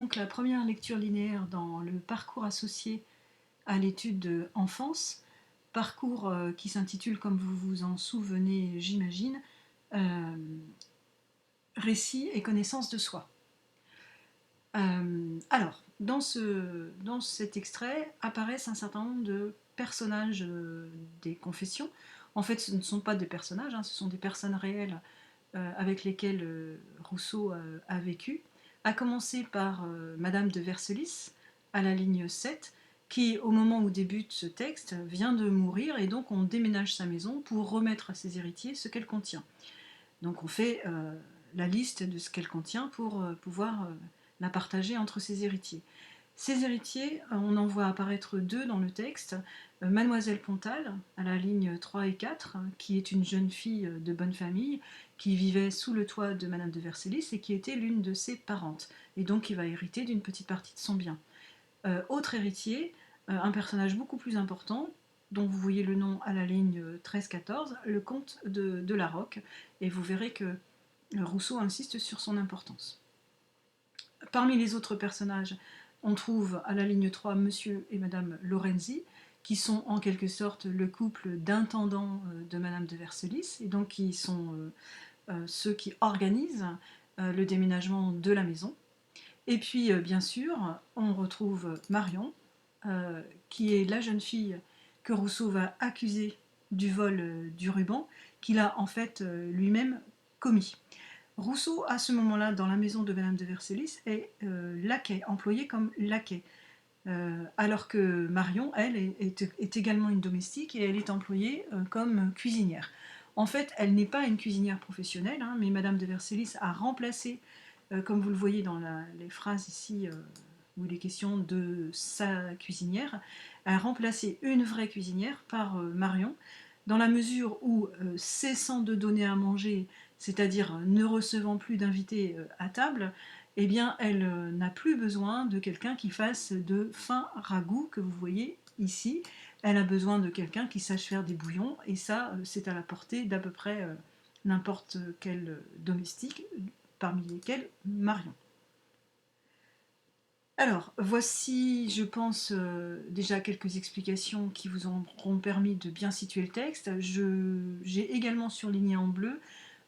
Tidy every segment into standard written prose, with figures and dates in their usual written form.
Donc la première lecture linéaire dans le parcours associé à l'étude de enfance, parcours qui s'intitule, comme vous vous en souvenez, j'imagine, Récit et connaissance de soi. Alors, dans cet extrait apparaissent un certain nombre de personnages des confessions. En fait, ce ne sont pas des personnages, ce sont des personnes réelles avec lesquelles Rousseau a vécu, à commencer par Madame de Vercelis, à la ligne 7, qui, au moment où débute ce texte, vient de mourir, et donc on déménage sa maison pour remettre à ses héritiers ce qu'elle contient. Donc on fait la liste de ce qu'elle contient pour pouvoir la partager entre ses héritiers. Ces héritiers, on en voit apparaître deux dans le texte. Mademoiselle Pontal, à la ligne 3 et 4, qui est une jeune fille de bonne famille, qui vivait sous le toit de Madame de Vercelis et qui était l'une de ses parentes, et donc qui va hériter d'une petite partie de son bien. Autre héritier, un personnage beaucoup plus important, dont vous voyez le nom à la ligne 13-14, le comte de La Roque, et vous verrez que Rousseau insiste sur son importance. Parmi les autres personnages, on trouve à la ligne 3 Monsieur et Madame Lorenzi, qui sont en quelque sorte le couple d'intendants de Madame de Vercelis, et donc qui sont ceux qui organisent le déménagement de la maison. Et puis, bien sûr, on retrouve Marion, qui est la jeune fille que Rousseau va accuser du vol du ruban, qu'il a en fait lui-même commis. Rousseau, à ce moment-là, dans la maison de Madame de Vercelis, est laquais, employé comme laquais. Alors que Marion, elle, est également une domestique et elle est employée comme cuisinière. En fait, elle n'est pas une cuisinière professionnelle, mais Madame de Vercelis a remplacé, comme vous le voyez dans les phrases ici, où il est question de sa cuisinière, a remplacé une vraie cuisinière par Marion, dans la mesure où, cessant de donner à manger, c'est-à-dire ne recevant plus d'invités à table, eh bien, elle n'a plus besoin de quelqu'un qui fasse de fins ragoûts que vous voyez ici. Elle a besoin de quelqu'un qui sache faire des bouillons, et ça, c'est à la portée d'à peu près n'importe quel domestique, parmi lesquels Marion. Alors, voici, je pense, déjà quelques explications qui vous auront permis de bien situer le texte. J'ai également surligné en bleu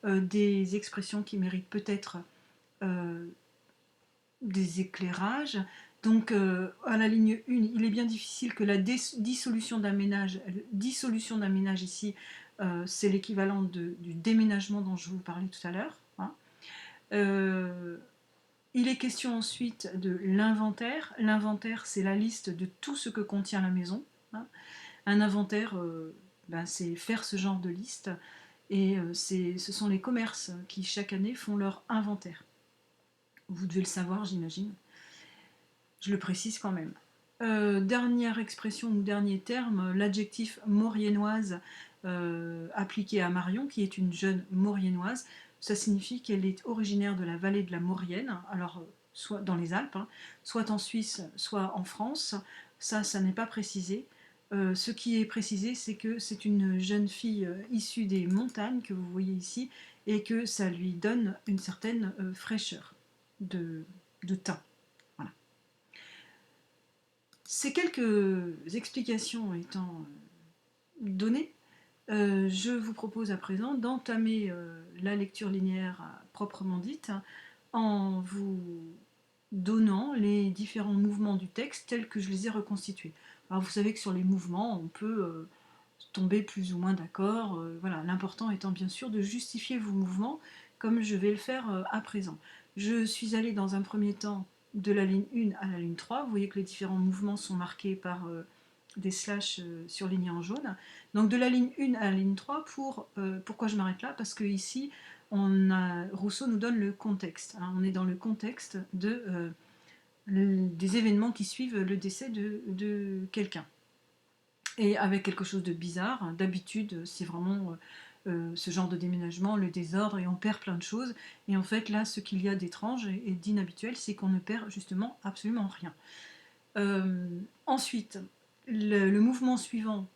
des expressions qui méritent peut-être euh, des éclairages. Donc, à la ligne 1, il est bien difficile que la dissolution d'un ménage, ici, c'est l'équivalent du déménagement dont je vous parlais tout à l'heure. Euh, il est question ensuite de l'inventaire. L'inventaire, c'est la liste de tout ce que contient la maison. Un inventaire, c'est faire ce genre de liste. Et ce sont les commerces qui, chaque année, font leur inventaire. Vous devez le savoir, j'imagine. Je le précise quand même. Dernière expression ou dernier terme, l'adjectif mauriennoise appliqué à Marion, qui est une jeune mauriennoise. Ça signifie qu'elle est originaire de la vallée de la Maurienne, alors soit dans les Alpes, soit en Suisse, soit en France. Ça n'est pas précisé. Ce qui est précisé, c'est que c'est une jeune fille issue des montagnes que vous voyez ici, et que ça lui donne une certaine fraîcheur de teint. Voilà. Ces quelques explications étant données, je vous propose à présent d'entamer la lecture linéaire proprement dite, en vous donnant les différents mouvements du texte tels que je les ai reconstitués. Alors vous savez que sur les mouvements, on peut tomber plus ou moins d'accord. Voilà, l'important étant bien sûr de justifier vos mouvements, comme je vais le faire à présent. Je suis allée dans un premier temps de la ligne 1 à la ligne 3. Vous voyez que les différents mouvements sont marqués par des slashs surlignés en jaune. Donc de la ligne 1 à la ligne 3, pourquoi je m'arrête là? Parce que ici, Rousseau nous donne le contexte. On est dans le contexte des événements qui suivent le décès de quelqu'un. Et avec quelque chose de bizarre, d'habitude, c'est vraiment ce genre de déménagement, le désordre, et on perd plein de choses. Et en fait, là, ce qu'il y a d'étrange et d'inhabituel, c'est qu'on ne perd justement absolument rien. Ensuite, le mouvement suivant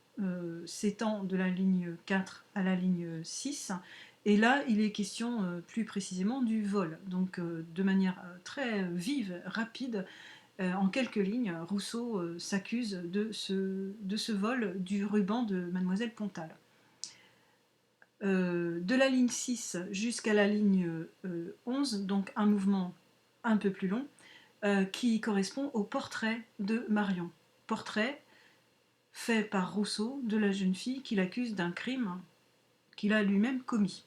s'étend de la ligne 4 à la ligne 6, Et là, il est question plus précisément du vol. Donc de manière très vive, rapide, en quelques lignes, Rousseau s'accuse de ce vol du ruban de Mademoiselle Pontal. De la ligne 6 jusqu'à la ligne 11, donc un mouvement un peu plus long, qui correspond au portrait de Marion. Portrait fait par Rousseau de la jeune fille qu'il accuse d'un crime qu'il a lui-même commis.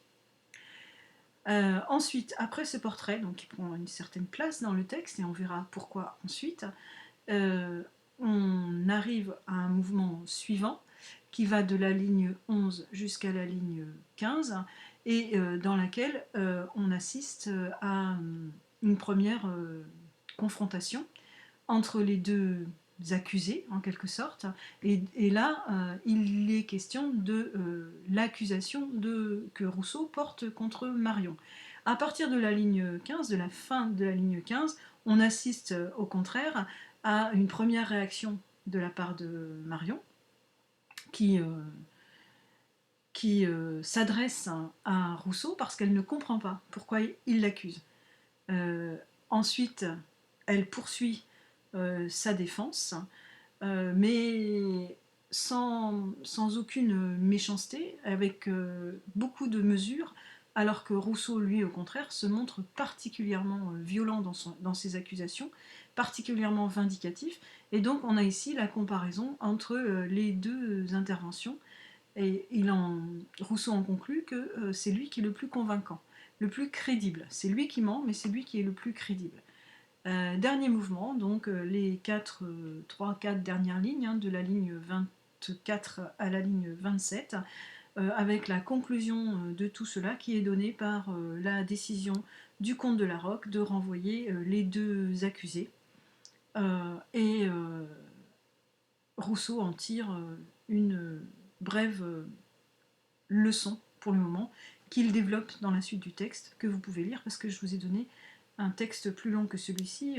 Ensuite, après ce portrait, donc qui prend une certaine place dans le texte, et on verra pourquoi ensuite, on arrive à un mouvement suivant qui va de la ligne 11 jusqu'à la ligne 15 et dans laquelle on assiste à une première confrontation entre les deux accusés en quelque sorte et là il est question de l'accusation que Rousseau porte contre Marion. À partir de la ligne 15, de la fin de la ligne 15, on assiste au contraire à une première réaction de la part de Marion qui, s'adresse à Rousseau parce qu'elle ne comprend pas pourquoi il l'accuse. Ensuite, elle poursuit sa défense, mais sans aucune méchanceté, avec beaucoup de mesures, alors que Rousseau, lui, au contraire, se montre particulièrement violent dans ses accusations, particulièrement vindicatif, et donc on a ici la comparaison entre les deux interventions, et Rousseau en conclut que c'est lui qui est le plus convaincant, le plus crédible. C'est lui qui ment, mais c'est lui qui est le plus crédible. Dernier mouvement, donc les 3-4 dernières lignes, hein, de la ligne 24 à la ligne 27, avec la conclusion de tout cela qui est donnée par la décision du comte de la Roque de renvoyer les deux accusés. Et Rousseau en tire une brève leçon pour le moment qu'il développe dans la suite du texte, que vous pouvez lire parce que je vous ai donné un texte plus long que celui-ci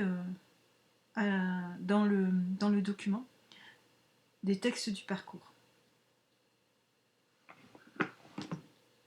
dans le document des textes du parcours.